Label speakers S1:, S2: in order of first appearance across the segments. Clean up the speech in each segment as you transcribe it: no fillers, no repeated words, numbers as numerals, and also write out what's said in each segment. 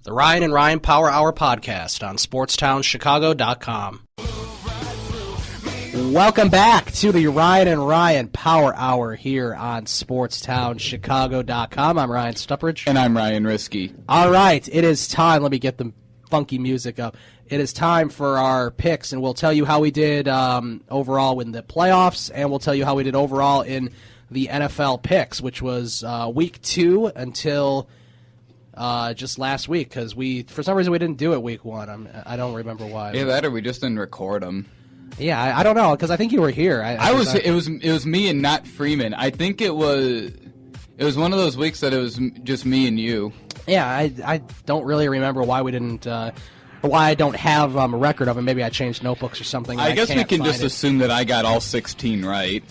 S1: The Ryan and Ryan Power Hour podcast on SportsTownChicago.com. Welcome back to the Ryan and Ryan Power Hour here on SportsTownChicago.com. I'm Ryan Stuprich.
S2: And I'm Ryan Risky.
S1: All right, it is time. Let me get the funky music up. It is time for our picks, and we'll tell you how we did overall in the playoffs, and we'll tell you how we did overall in the NFL picks, which was week 2 until just last week, because for some reason we didn't do it week 1. I don't remember why.
S2: Yeah, that or we just didn't record them.
S1: Yeah, I don't know, because I think you were here.
S2: It was me and not Freeman. I think it was one of those weeks that it was just me and you.
S1: Yeah, I don't really remember why we didn't. Or why I don't have a record of it. Maybe I changed notebooks or something.
S2: I guess we can just assume that I got all 16 right.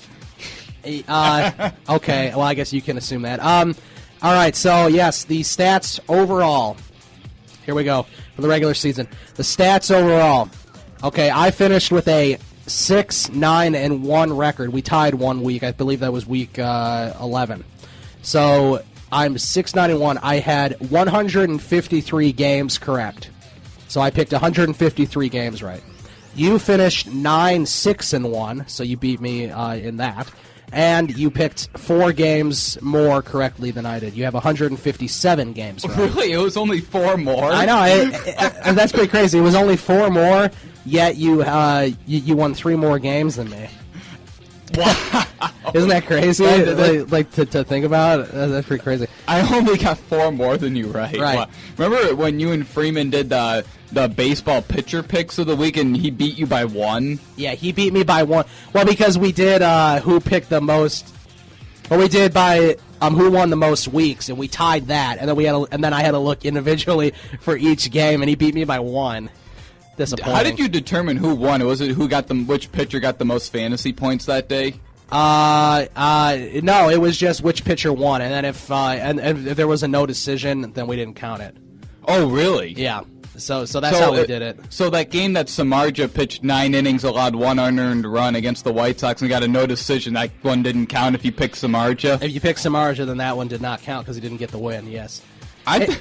S1: Okay, well, I guess you can assume that. All right, so, yes, the stats overall. Here we go for the regular season. The stats overall. Okay, I finished with a 6-9-1 record. We tied 1 week. I believe that was week 11. So I'm 6-9-1. I had 153 games correct. So I picked 153 games right. You finished 9-6-1, so you beat me in that. And you picked 4 games more correctly than I did. You have 157 games right.
S2: Really? It was only 4 more?
S1: I know. That's pretty crazy. It was only 4 more, yet you won 3 more games than me.
S2: Wow.
S1: Isn't that crazy? Like to think about? That's pretty crazy.
S2: I only got 4 more than you, right?
S1: Right.
S2: Wow. Remember when you and Freeman did the baseball pitcher picks of the week and he beat you by 1?
S1: Yeah, he beat me by 1. Well, because we did who picked the most. Well, we did by who won the most weeks, and we tied that, and then I had to look individually for each game, and he beat me by 1. Disappointing.
S2: How did you determine who won? Was it which pitcher got the most fantasy points that day?
S1: No, it was just which pitcher won, and then if if there was a no decision, then we didn't count it.
S2: Oh, really?
S1: Yeah. So that's how we did it.
S2: So that game that Samardzija pitched 9 innings, allowed 1 unearned run against the White Sox, and got a no decision, that one didn't count if you picked Samardzija?
S1: If you picked Samardzija, then that one did not count because he didn't get the win, yes.
S2: Maybe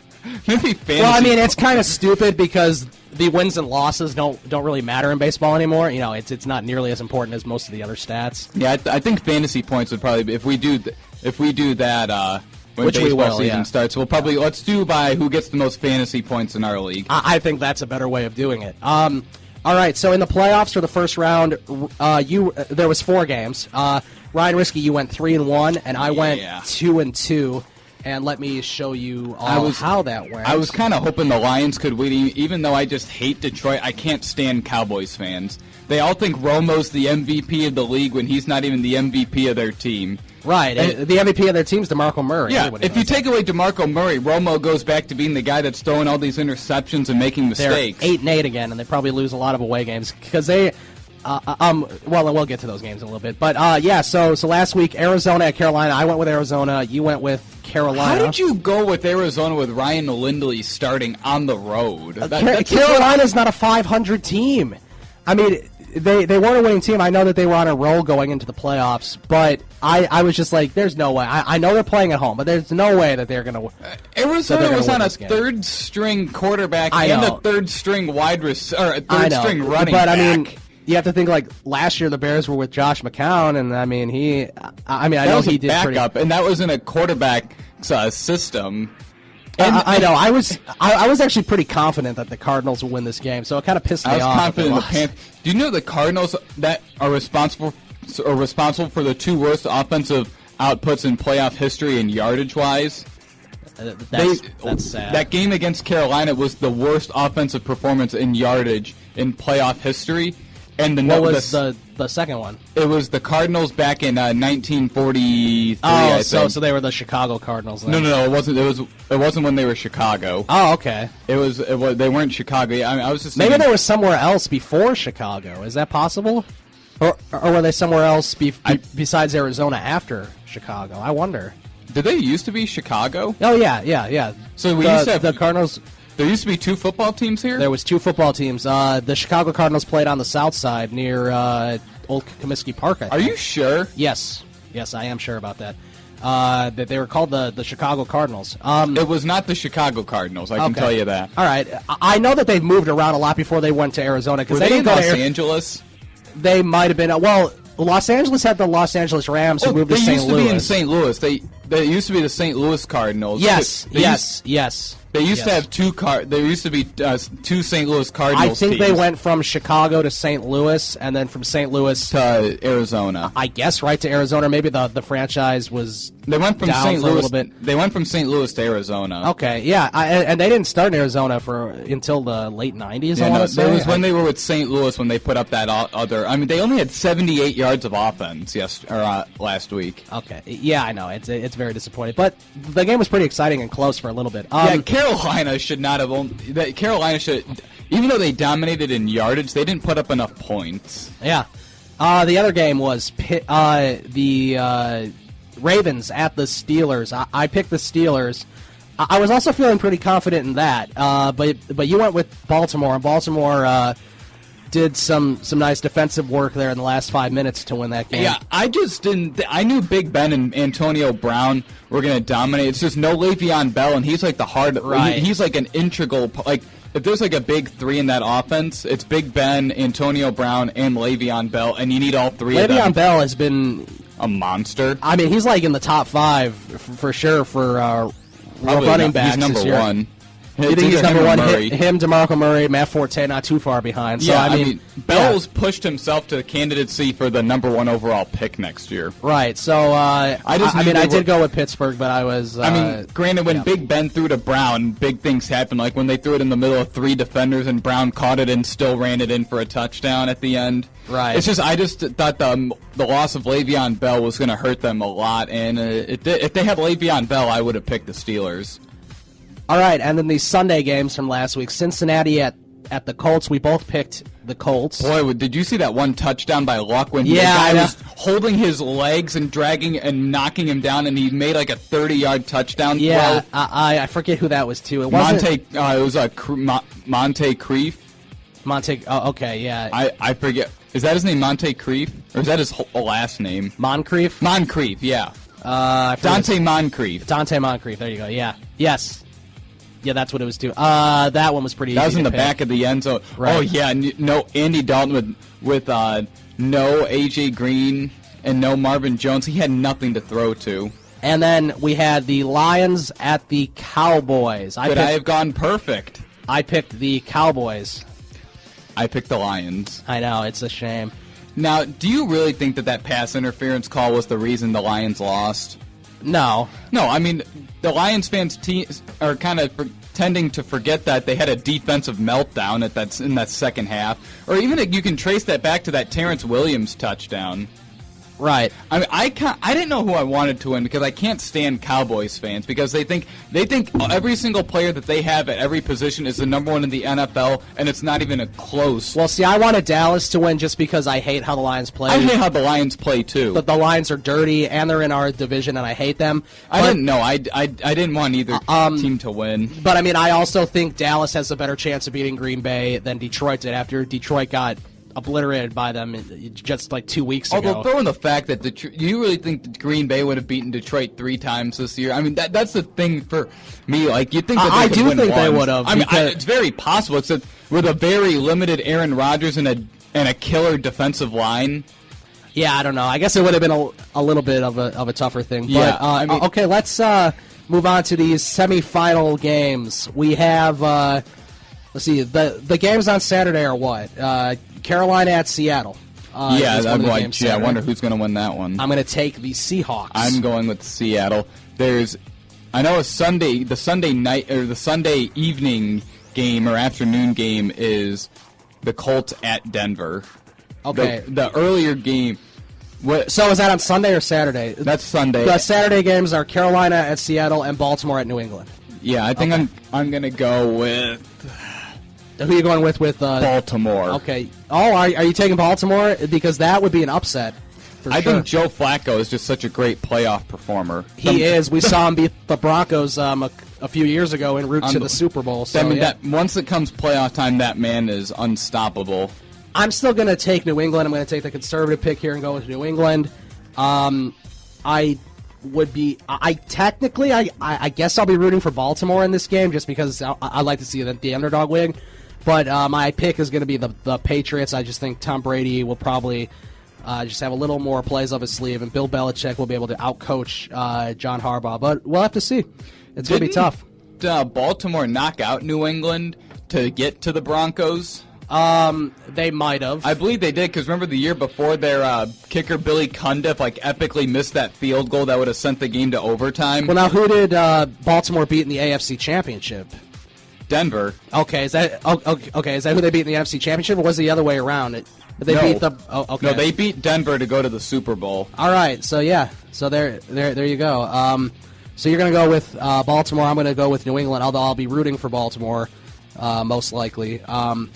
S2: fantasy.
S1: Well, I mean, it's kind of stupid because the wins and losses don't really matter in baseball anymore. You know, it's not nearly as important as most of the other stats.
S2: Yeah, I think fantasy points would probably be if we do that when
S1: which
S2: baseball season starts. We'll probably let's do by who gets the most fantasy points in our league.
S1: I think that's a better way of doing it. All right, so in the playoffs for the first round, there was 4 games. Ryan Risky, you went 3-1, and I went 2-2. And let me show you how that went.
S2: I was kind of hoping the Lions could win, even though I just hate Detroit. I can't stand Cowboys fans. They all think Romo's the MVP of the league when he's not even the MVP of their team.
S1: Right. And the MVP of their team is DeMarco Murray.
S2: Yeah, if you take away DeMarco Murray, Romo goes back to being the guy that's throwing all these interceptions and making mistakes.
S1: They're 8-8 again, and they probably lose a lot of away games because they... well, and we'll get to those games in a little bit. But, yeah, so last week, Arizona at Carolina. I went with Arizona. You went with Carolina.
S2: How did you go with Arizona with Ryan Lindley starting on the road?
S1: Carolina's not a 500 team. I mean, they weren't a winning team. I know that they were on a roll going into the playoffs, but I was just like, there's no way. I know they're playing at home, but there's no way that they're going to win.
S2: Arizona was on a third-string quarterback and a third-string third-string running back.
S1: But, I mean... You have to think, like, last year the Bears were with Josh McCown, and, I mean, I know he did
S2: backup, and that was in a quarterback system.
S1: I know. I was actually pretty confident that the Cardinals would win this game, so it kind of pissed me off.
S2: I was confident in the Panthers. Do you know the Cardinals that are responsible for the 2 worst offensive outputs in playoff history and yardage-wise?
S1: That's sad.
S2: That game against Carolina was the worst offensive performance in yardage in playoff history. And
S1: what was the second one?
S2: It was the Cardinals back in 1943. Oh,
S1: so they were the Chicago Cardinals. Then.
S2: No, it wasn't. It wasn't when they were Chicago.
S1: Oh, okay.
S2: It was. They weren't Chicago. I mean, I was just
S1: maybe they were somewhere else before Chicago. Is that possible? Or were they somewhere else besides Arizona after Chicago? I wonder.
S2: Did they used to be Chicago?
S1: Oh yeah.
S2: So we used to have
S1: the Cardinals.
S2: There used to be 2 football teams here?
S1: There was 2 football teams. The Chicago Cardinals played on the south side near Old Comiskey Park, I think.
S2: Are you sure?
S1: Yes, I am sure about that. That they were called the Chicago Cardinals.
S2: It was not the Chicago Cardinals, I can tell you that.
S1: All right. I know that they've moved around a lot before they went to Arizona.
S2: Were they in Los Angeles?
S1: They might have been. Well, Los Angeles had the Los Angeles Rams who moved to St. Louis.
S2: They used to be in St. Louis. They used to be the St. Louis Cardinals.
S1: Yes.
S2: They used to have there used to be two St. Louis Cardinals
S1: I think
S2: teams.
S1: they went from Chicago to St. Louis, and then from St. Louis
S2: to Arizona.
S1: I guess right to Arizona. Maybe the franchise was
S2: they went from
S1: down
S2: St.
S1: for
S2: Louis.
S1: a little bit.
S2: They went from St. Louis to Arizona.
S1: Okay, yeah, and they didn't start in Arizona until the late '90s.
S2: Yeah,
S1: I want to say
S2: it was when they were with St. Louis when they put up that other. I mean, they only had 78 yards of offense last week.
S1: Okay, yeah, I know it's very disappointing, but the game was pretty exciting and close for a little bit.
S2: Yeah, Carolina should not have. Carolina should, even though they dominated in yardage, they didn't put up enough points.
S1: Yeah. The other game was the Ravens at the Steelers. I picked the Steelers. I was also feeling pretty confident in that, but you went with Baltimore, and Baltimore did some nice defensive work there in the last 5 minutes to win that game.
S2: Yeah, I just didn't. I knew Big Ben and Antonio Brown were going to dominate. It's just no Le'Veon Bell, and he's like the hard.
S1: Right.
S2: He's like an integral. Like if there's like a big three in that offense, it's Big Ben, Antonio Brown, and Le'Veon Bell, and you need all three of them.
S1: Le'Veon Bell has been
S2: a monster.
S1: I mean, he's like in the top 5 for sure for running backs.
S2: He's number
S1: this year.
S2: 1.
S1: You think he's number 1?
S2: Murray.
S1: Him, DeMarco Murray, Matt Forte, not too far behind. So,
S2: yeah, I mean Bell's pushed himself to candidacy for the number 1 overall pick next year.
S1: Right. So I did go with Pittsburgh, but I was.
S2: Granted, when Big Ben threw to Brown, big things happened. Like when they threw it in the middle of 3 defenders and Brown caught it and still ran it in for a touchdown at the end.
S1: Right.
S2: It's just I just thought the loss of Le'Veon Bell was going to hurt them a lot, and if they had Le'Veon Bell, I would have picked the Steelers.
S1: All right, and then the Sunday games from last week. Cincinnati at the Colts. We both picked the Colts.
S2: Boy, did you see that one touchdown by Luck when
S1: the guy
S2: was holding his legs and dragging and knocking him down, and he made like a 30-yard touchdown
S1: throw?
S2: throw?
S1: I forget who that was too. It wasn't
S2: it was Monte Creef.
S1: Oh, okay, yeah.
S2: I forget. Is that his name, Monte Creef, or is that his last name?
S1: Moncrief.
S2: Moncrief, yeah. Dante Moncrief.
S1: Dante Moncrief. There you go. Yeah. Yes. Yeah, that's what it was too. That one was pretty easy.
S2: That was in the
S1: pick.
S2: back of the end zone.
S1: Right.
S2: Oh yeah, no Andy Dalton with no AJ Green and no Marvin Jones. He had nothing to throw to.
S1: And then we had the Lions at the Cowboys.
S2: I have gone perfect.
S1: I picked the Cowboys.
S2: I picked the Lions.
S1: I know, it's a shame.
S2: Now, do you really think that pass interference call was the reason the Lions lost?
S1: No.
S2: No, I mean, the Lions fans are kind of tending to forget that they had a defensive meltdown in that second half. Or even you can trace that back to that Terrence Williams touchdown.
S1: Right.
S2: I mean, I didn't know who I wanted to win because I can't stand Cowboys fans because they think every single player that they have at every position is the number 1 in the NFL, and it's not even a close.
S1: Well, see, I wanted Dallas to win just because I hate how the Lions play.
S2: I hate how the Lions play too.
S1: But the Lions are dirty and they're in our division, and I hate them.
S2: I didn't know. I didn't want either team to win.
S1: But I mean, I also think Dallas has a better chance of beating Green Bay than Detroit did after Detroit got obliterated by them just like 2 weeks ago.
S2: Although, throw in the fact that you really think that Green Bay would have beaten Detroit 3 times this year? I mean, that's the thing for me. Like, you think that
S1: I do think they would have.
S2: I mean, it's very possible. It's with a very limited Aaron Rodgers and a killer defensive line.
S1: Yeah, I don't know. I guess it would have been a little bit of a tougher thing. But,
S2: Yeah,
S1: okay, let's move on to these semifinal games. We have, let's see, the games on Saturday are what? Carolina at Seattle.
S2: I wonder who's going to win that one.
S1: I'm going to take the Seahawks.
S2: I'm going with Seattle. I know the Sunday night or the Sunday evening game or afternoon game is the Colts at Denver.
S1: Okay.
S2: The earlier game.
S1: So is that on Sunday or Saturday?
S2: That's Sunday.
S1: The Saturday games are Carolina at Seattle and Baltimore at New England.
S2: Yeah, I think I'm going to go with...
S1: Who are you going with
S2: Baltimore.
S1: Okay. Oh, are you taking Baltimore? Because that would be an upset.
S2: I think Joe Flacco is just such a great playoff performer.
S1: He is. We saw him beat the Broncos a few years ago en route to the Super Bowl. So,
S2: once it comes playoff time, that man is unstoppable.
S1: I'm still going to take New England. I'm going to take the conservative pick here and go with New England. I would be I technically I guess I'll be rooting for Baltimore in this game just because I like to see the underdog win. But my pick is going to be the Patriots. I just think Tom Brady will probably just have a little more plays up his sleeve, and Bill Belichick will be able to outcoach John Harbaugh. But we'll have to see. It's going to be tough.
S2: Baltimore knock out New England to get to the Broncos?
S1: They might have.
S2: I believe they did, because remember the year before their kicker Billy Cundiff epically missed that field goal that would have sent the game to overtime?
S1: Well, now who did Baltimore beat in the AFC Championship?
S2: Denver.
S1: Okay, is that okay? Is that who they beat in the NFC Championship, or was it the other way around? Beat the. Oh, okay.
S2: No, they beat Denver to go to the Super Bowl.
S1: All right, so yeah, so there you go. So you're gonna go with Baltimore. I'm gonna go with New England, although I'll be rooting for Baltimore, most likely. All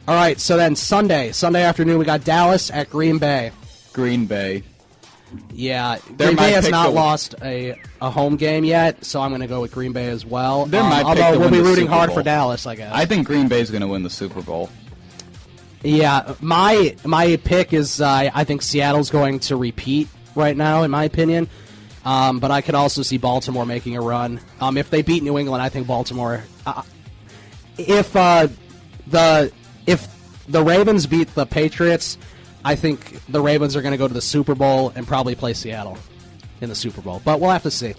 S1: right, so then Sunday afternoon, we got Dallas at Green Bay.
S2: Green Bay.
S1: Yeah, Green Bay has not lost a home game yet, so I'm going to go with Green Bay as well. Although we'll be rooting hard for Dallas, I guess.
S2: I think Green Bay is going to win the Super Bowl.
S1: Yeah, my pick is I think Seattle's going to repeat right now, in my opinion. But I could also see Baltimore making a run. If they beat New England, I think Baltimore. If the Ravens beat the Patriots, I think the Ravens are going to go to the Super Bowl and probably play Seattle in the Super Bowl. But we'll have to see.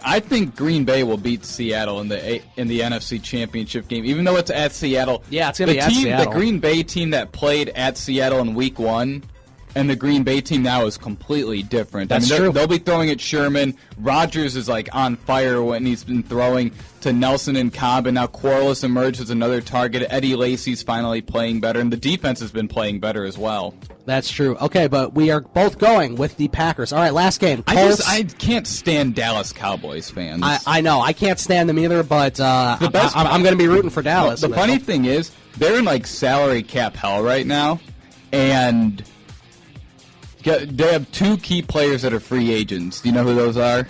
S2: I think Green Bay will beat Seattle in the NFC Championship game, even though it's at Seattle.
S1: Yeah, it's going to be at Seattle.
S2: The Green Bay team that played at Seattle in Week 1 and the Green Bay team now is completely different.
S1: That's true.
S2: They'll be throwing at Sherman. Rodgers is on fire when he's been throwing to Nelson and Cobb, and now Quarles emerged as another target. Eddie Lacy's finally playing better, and the defense has been playing better as well.
S1: That's true. Okay, but we are both going with the Packers. All right, last game.
S2: I can't stand Dallas Cowboys fans.
S1: I know. I can't stand them either, but I'm going to be rooting for Dallas.
S2: The funny thing is, they're in salary cap hell right now, and they have two key players that are free agents. Do you know who those are?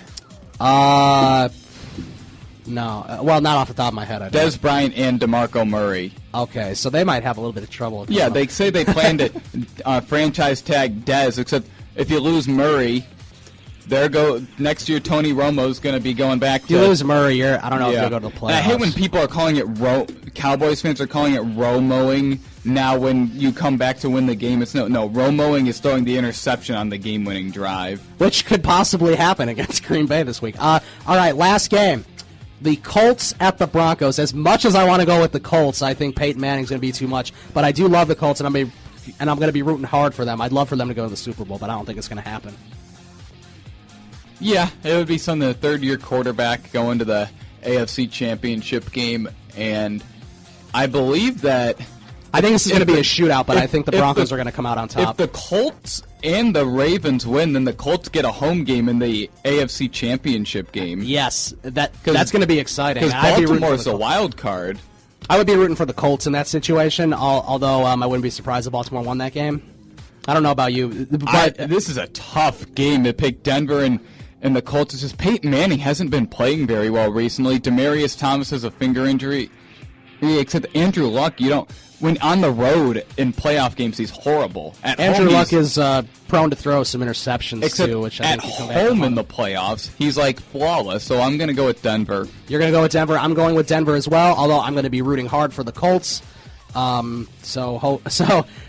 S1: No. Well, not off the top of my head.
S2: Des Bryant and DeMarco Murray.
S1: Okay, so they might have a little bit of trouble.
S2: Yeah, they say they plan to franchise tag Des, except if you lose Murray, next year Tony Romo's going to be going back to...
S1: If you lose Murray, I don't know if you'll go to the playoffs.
S2: And I hate when people are calling it Cowboys fans are calling it Romoing now when you come back to win the game. It's no, Romoing is throwing the interception on the game-winning drive.
S1: Which could possibly happen against Green Bay this week. All right, last game. The Colts at the Broncos. As much as I want to go with the Colts, I think Peyton Manning's going to be too much. But I do love the Colts, and I'm going to be rooting hard for them. I'd love for them to go to the Super Bowl, but I don't think it's going to happen.
S2: Yeah, it would be something. The third-year quarterback going to the AFC Championship game, and I believe that...
S1: I think this is going to be a shootout, but I think the Broncos are going to come out on top.
S2: If the Colts and the Ravens win, then the Colts get a home game in the AFC Championship game.
S1: Yes, that's going to be exciting.
S2: Because Baltimore's a wild card.
S1: I would be rooting for the Colts in that situation, although I wouldn't be surprised if Baltimore won that game. I don't know about you, but
S2: this is a tough game to pick. Denver and the Colts. It's just Peyton Manning hasn't been playing very well recently. Demaryius Thomas has a finger injury. Except Andrew Luck, when on the road in playoff games, he's horrible.
S1: Andrew Luck is prone to throw some interceptions too, which I
S2: think
S1: at
S2: home in the playoffs, he's flawless. So I'm going to go with Denver.
S1: You're going to go with Denver. I'm going with Denver as well. Although I'm going to be rooting hard for the Colts. So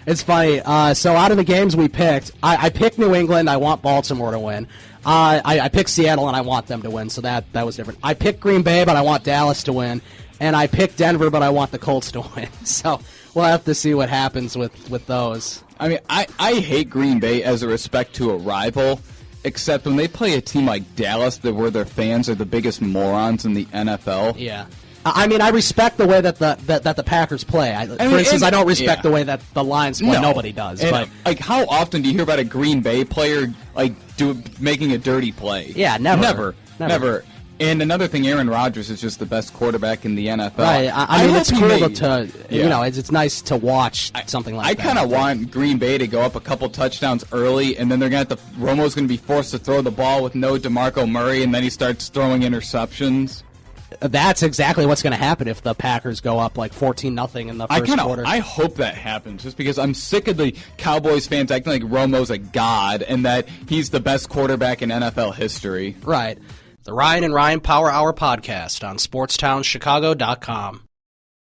S1: it's funny. So out of the games we picked, I picked New England. I want Baltimore to win. I picked Seattle and I want them to win. So that was different. I picked Green Bay, but I want Dallas to win. And I picked Denver, but I want the Colts to win. So we'll have to see what happens with those.
S2: I mean, I hate Green Bay as a respect to a rival, except when they play a team like Dallas, where their fans are the biggest morons in the NFL.
S1: Yeah. I mean, I respect the way that the Packers play. For instance, I don't respect the way that the Lions play. Nobody does.
S2: And,
S1: but
S2: how often do you hear about a Green Bay player making a dirty play?
S1: Yeah, never.
S2: And another thing, Aaron Rodgers is just the best quarterback in the NFL.
S1: Right. I mean, it's cool it's nice to watch something like that.
S2: I kind of want Green Bay to go up a couple touchdowns early, and then they're going to Romo's going to be forced to throw the ball with no DeMarco Murray, and then he starts throwing interceptions.
S1: That's exactly what's going to happen if the Packers go up like 14-0 in the first quarter.
S2: I hope that happens, just because I'm sick of the Cowboys fans acting like Romo's a god and that he's the best quarterback in NFL history.
S1: Right. The Ryan and Ryan Power Hour podcast on SportsTownChicago.com.